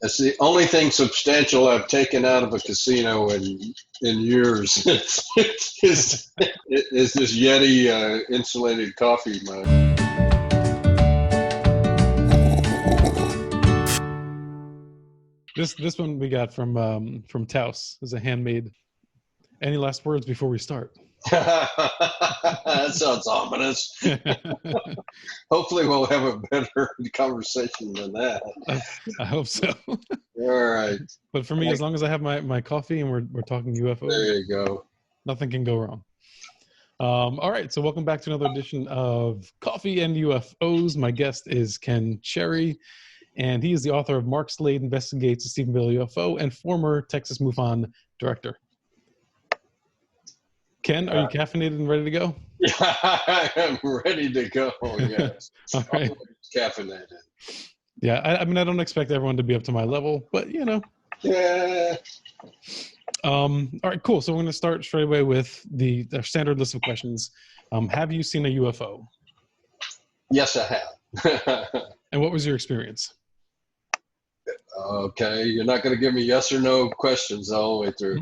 That's the only thing substantial I've taken out of a casino in years. is this Yeti insulated coffee mug. This one we got from Taos. Is a handmade. Any last words before we start? That sounds ominous. Hopefully we'll have a better conversation than that. I hope so. All right. But for me, as long as I have my coffee and we're talking UFOs, there you go. Nothing can go wrong. All right, so welcome back to another edition of Coffee and UFOs. My guest is Ken Cherry, and he is the author of Marc, Slade Investigates the Stephenville UFO and former Texas MUFON director. Ken, are you caffeinated and ready to go? Yeah, I'm ready to go, yes. All right. Caffeinated. Yeah, I mean, I don't expect everyone to be up to my level, but, you know. Yeah. All right, cool. So we're going to start straight away with our standard list of questions. Have you seen a UFO? Yes, I have. And what was your experience? Okay, you're not going to give me yes or no questions all the way through.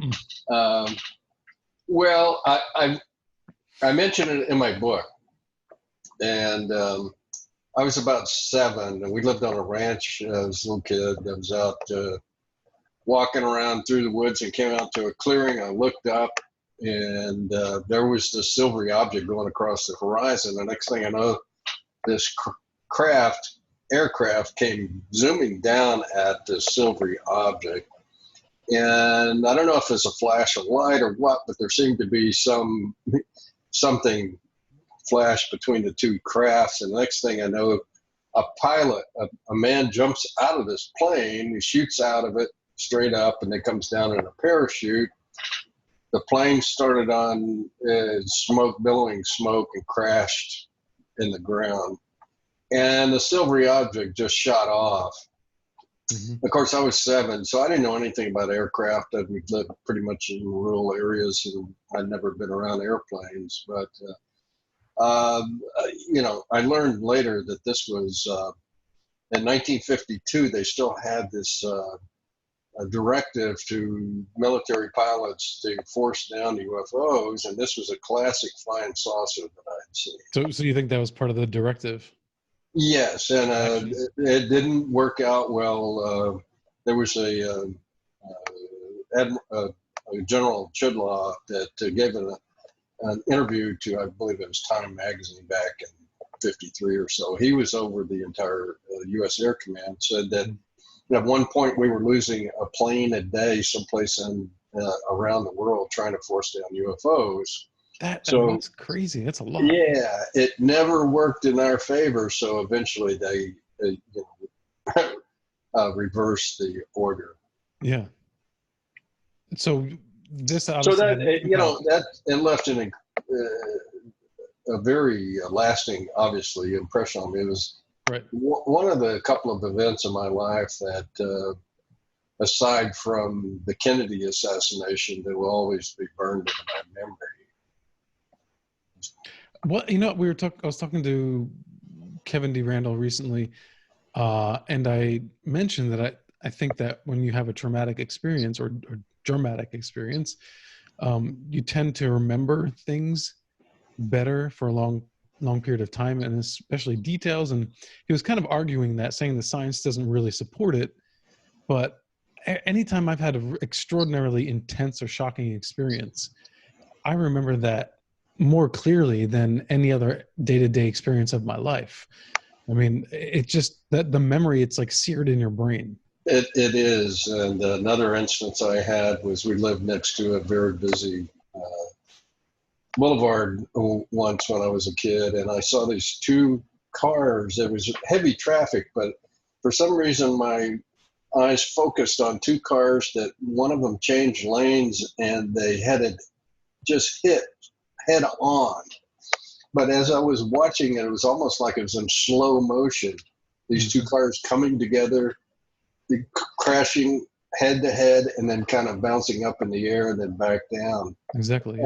Well, I mentioned it in my book, and I was about 7, and we lived on a ranch as a little kid. I was out walking around through the woods and came out to a clearing. I looked up, and there was this silvery object going across the horizon. The next thing I know, this aircraft came zooming down at this silvery object. And I don't know if it's a flash of light or what, but there seemed to be something flash between the two crafts. And the next thing I know, a pilot, a man jumps out of this plane. He shoots out of it straight up, and then comes down in a parachute. The plane started on billowing smoke, and crashed in the ground. And the silvery object just shot off. Mm-hmm. Of course, I was 7, so I didn't know anything about aircraft. We lived pretty much in rural areas, and I'd never been around airplanes. But, I learned later that this was, in 1952, they still had this a directive to military pilots to force down the UFOs, and this was a classic flying saucer that I had seen. So you think that was part of the directive? Yes, and it didn't work out well. There was a General Chidlaw that gave an interview to, I believe it was Time magazine back in 53 or so. He was over the entire U.S. Air Command, said that at one point we were losing a plane a day someplace around the world trying to force down UFOs. That's crazy. That's a lot. Yeah, it never worked in our favor. So eventually they reversed the order. Yeah. So this. So that that it left a very lasting, obviously, impression on me. It was one of the couple of events in my life that, aside from the Kennedy assassination, that will always be burned in my memory. Well, I was talking to Kevin D. Randall recently, and I mentioned that I think that when you have a traumatic experience or dramatic experience, you tend to remember things better for a long period of time, and especially details. And he was kind of arguing that, saying the science doesn't really support it, but anytime I've had an extraordinarily intense or shocking experience, I remember that more clearly than any other day-to-day experience of my life. I mean, it's just that the memory, it's like seared in your brain. It is. And another instance I had was we lived next to a very busy boulevard once when I was a kid, and I saw these 2 cars. There was heavy traffic, but for some reason my eyes focused on 2 cars that one of them changed lanes, and they had just hit head on. But as I was watching it, it was almost like it was in slow motion. These 2 cars coming together, crashing head to head, and then kind of bouncing up in the air and then back down. Exactly.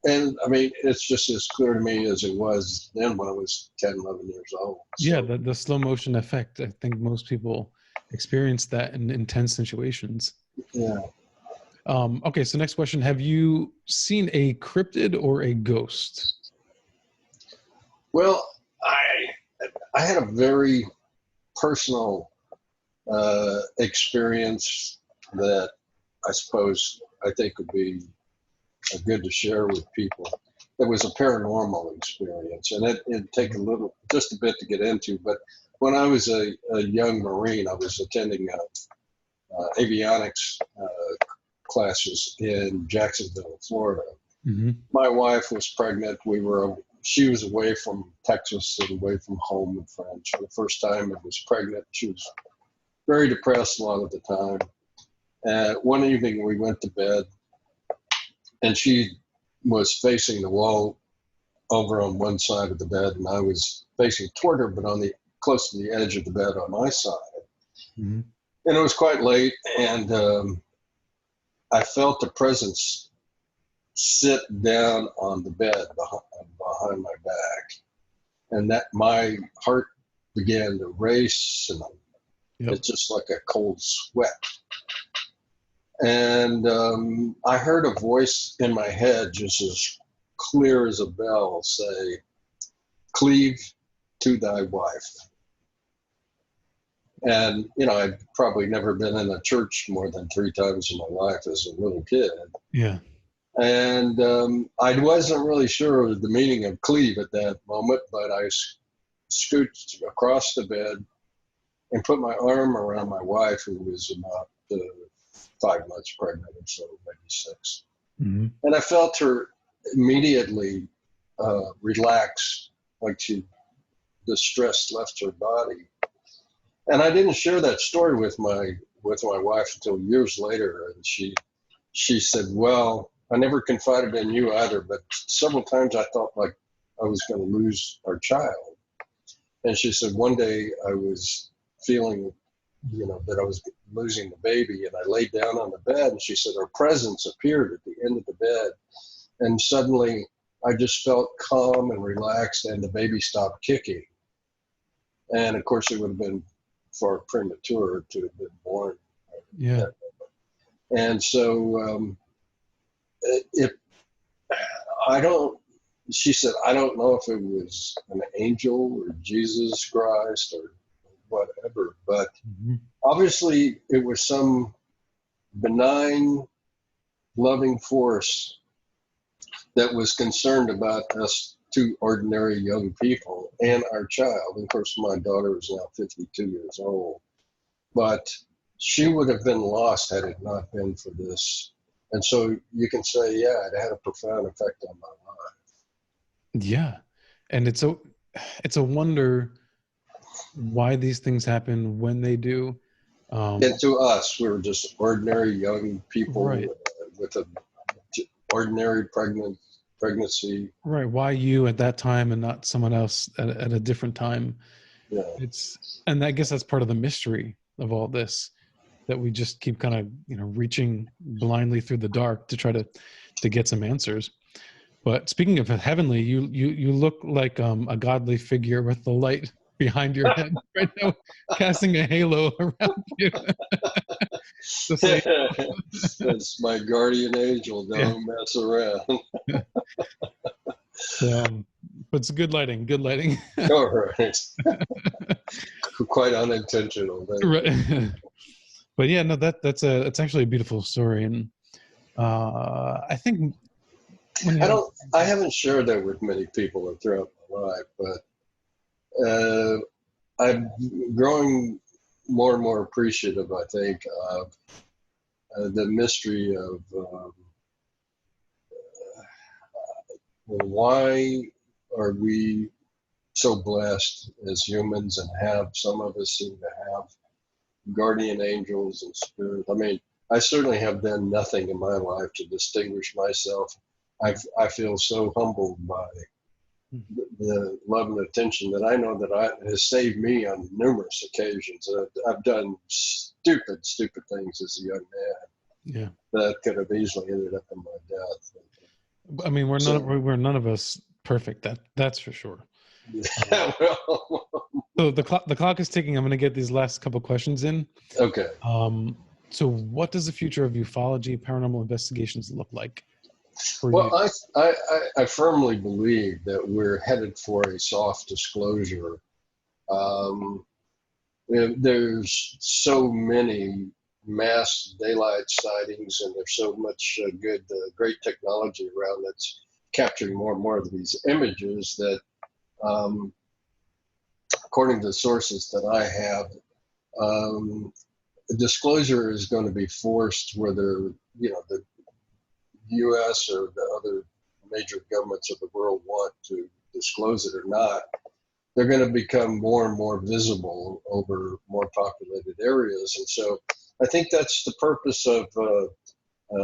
And I mean, it's just as clear to me as it was then when I was 10, 11 years old. So. Yeah, the slow motion effect. I think most people experienced that in intense situations. Yeah. Okay, so next question. Have you seen a cryptid or a ghost? Well, I had a very personal experience that I think would be good to share with people. It was a paranormal experience, and it'd take just a bit to get into. But when I was a young Marine, I was attending avionics classes in Jacksonville, Florida. Mm-hmm. My wife was pregnant. She was away from Texas and away from home and friends for the first time and was pregnant. She was very depressed a lot of the time. One evening we went to bed, and she was facing the wall over on one side of the bed, and I was facing toward her, but close to the edge of the bed on my side. Mm-hmm. And it was quite late, and I felt a presence sit down on the bed behind my back, and that my heart began to race, and it's just like a cold sweat. And I heard a voice in my head, just as clear as a bell, say, "Cleave to thy wife." And, I'd probably never been in a church more than 3 times in my life as a little kid. Yeah. And I wasn't really sure of the meaning of cleave at that moment, but I scooched across the bed and put my arm around my wife, who was about 5 months pregnant or so, maybe 6. Mm-hmm. And I felt her immediately relax, like the stress left her body. And I didn't share that story with my wife until years later. And she said, "Well, I never confided in you either, but several times I thought like I was going to lose our child." And she said, "One day I was feeling, that I was losing the baby, and I laid down on the bed, and she said, her presence appeared at the end of the bed. And suddenly I just felt calm and relaxed, and the baby stopped kicking. And of course it would have been far premature to have been born." Yeah. And so she said, "I don't know if it was an angel or Jesus Christ or whatever, but obviously it was some benign, loving force that was concerned about us 2 ordinary young people and our child." And of course, my daughter is now 52 years old, but she would have been lost had it not been for this. And so you can say, yeah, it had a profound effect on my life. Yeah. And it's a wonder why these things happen when they do. And to us, we were just ordinary young people, right, with an ordinary pregnancy. Right. Why you at that time and not someone else at a different time? Yeah. And I guess that's part of the mystery of all this, that we just keep kind of, reaching blindly through the dark to try to get some answers. But speaking of heavenly, you look like a godly figure with the light behind your head right now, casting a halo around you. That's my guardian angel. Don't mess around. But it's good lighting. Good lighting. All right. Quite unintentional. Right. But yeah, no, it's actually a beautiful story, and I think I haven't shared that with many people throughout my life, but I'm growing more and more appreciative, I think, of the mystery of why are we so blessed as humans and some of us seem to have guardian angels and spirits. I mean, I certainly have done nothing in my life to distinguish myself. I feel so humbled by the love and attention that I know that has saved me on numerous occasions. I've done stupid things as a young man. Yeah. That could have easily ended up in my death. I mean, we're none of us perfect. That's for sure. Well, So the clock is ticking. I'm going to get these last couple questions in. Okay. So what does the future of ufology, paranormal investigations look like for Well, you? I firmly believe that we're headed for a soft disclosure. There's so many mass daylight sightings, and there's so much great technology around that's capturing more and more of these images that, according to the sources that I have, disclosure is going to be forced, whether the U.S. or the other major governments of the world want to disclose it or not. They're going to become more and more visible over more populated areas. And so I think that's the purpose of,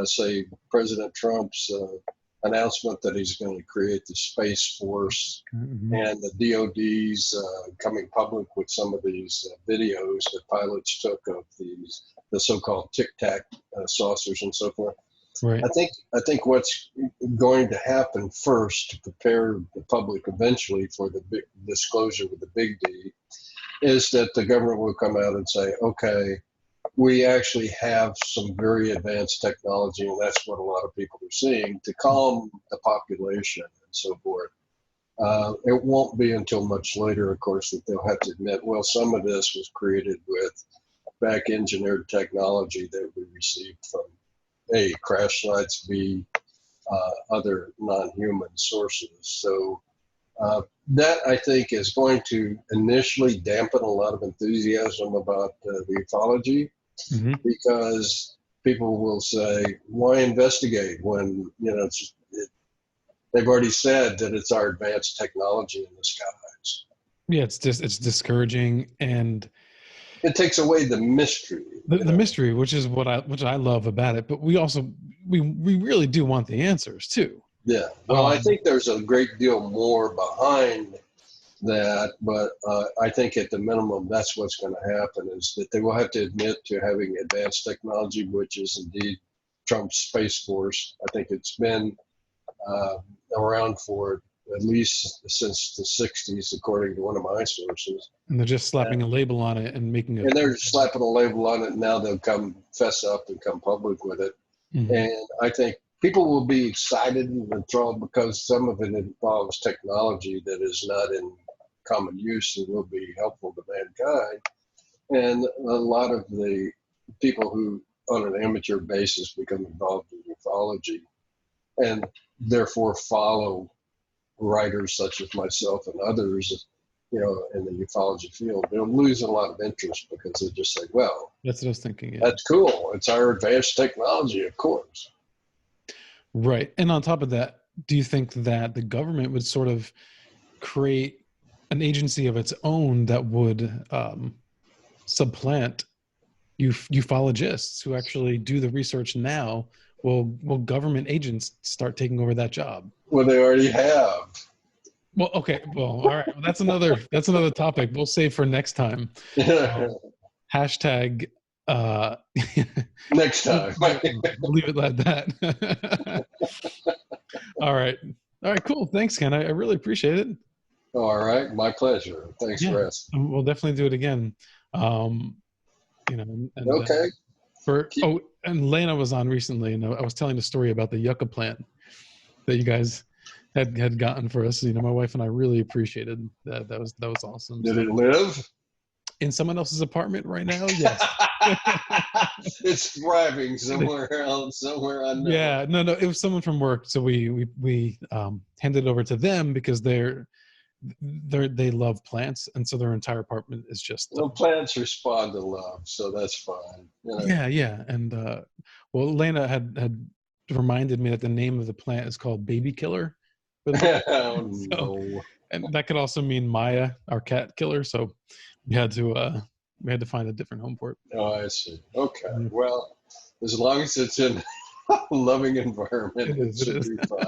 say, President Trump's announcement that he's going to create the Space Force, and the DOD's coming public with some of these videos that pilots took of the so-called Tic Tac saucers and so forth. Right. I think what's going to happen first to prepare the public eventually for the big disclosure with the big D is that the government will come out and say, okay, we actually have some very advanced technology, and that's what a lot of people are seeing, to calm the population and so forth. It won't be until much later, of course, that they'll have to admit, well, some of this was created with back engineered technology that we received from A, crash sites, B, other non-human sources. So that, I think, is going to initially dampen a lot of enthusiasm about the ufology, because people will say, why investigate when, they've already said that it's our advanced technology in the skies. Yeah, it's discouraging, and it takes away the mystery. The mystery, which I love about it, but we really do want the answers too. Yeah. Well, I think there's a great deal more behind that, but I think at the minimum, that's what's going to happen, is that they will have to admit to having advanced technology, which is indeed Trump's Space Force. I think it's been around for at least since the 60s, according to one of my sources. And they're just slapping a label on it and making it. And they're slapping a label on it, and now they'll come fess up and come public with it. And I think people will be excited and enthralled because some of it involves technology that is not in common use and will be helpful to mankind. And a lot of the people who, on an amateur basis, become involved in ufology and therefore follow writers such as myself and others, in the ufology field, they'll lose a lot of interest because they just say, well, that's what I was thinking. Yeah. That's cool. It's our advanced technology, of course. Right. And on top of that, do you think that the government would sort of create an agency of its own that would supplant ufologists who actually do the research now? Will government agents start taking over that job? Well, they already have. Well, okay. Well, all right. Well, that's another topic we'll save for next time. Hashtag next time. We'll leave it like that. All right. Cool. Thanks, Ken. I really appreciate it. All right. My pleasure. Thanks for asking. We'll definitely do it again. Okay. And Lena was on recently, and I was telling the story about the yucca plant that you guys had gotten for us. My wife and I really appreciated that. That was awesome. Did it live in someone else's apartment right now? Yes. It's thriving somewhere else, somewhere unknown. Yeah, no, it was someone from work, so we handed it over to them because they love plants, and so their entire apartment is just. Well, plants respond to love, so that's fine. Yeah, and Lena had reminded me that the name of the plant is called Baby Killer. No. And that could also mean Maya, our cat killer. So we had to find a different home for it. Oh, I see. Okay. Well, as long as it's in a loving environment, it should be fine.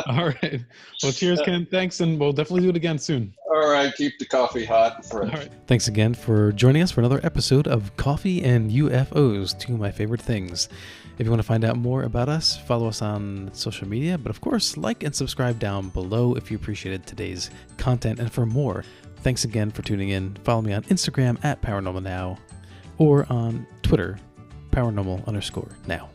All right. Well, cheers, Ken. Thanks, and we'll definitely do it again soon. All right. Keep the coffee hot and fresh. All right. Thanks again for joining us for another episode of Coffee and UFOs, two of my favorite things. If you want to find out more about us, follow us on social media, but of course, like and subscribe down below if you appreciated today's content. And for more Thanks again for tuning in. Follow me on Instagram at ParanormalNow or on Twitter, paranormal_now.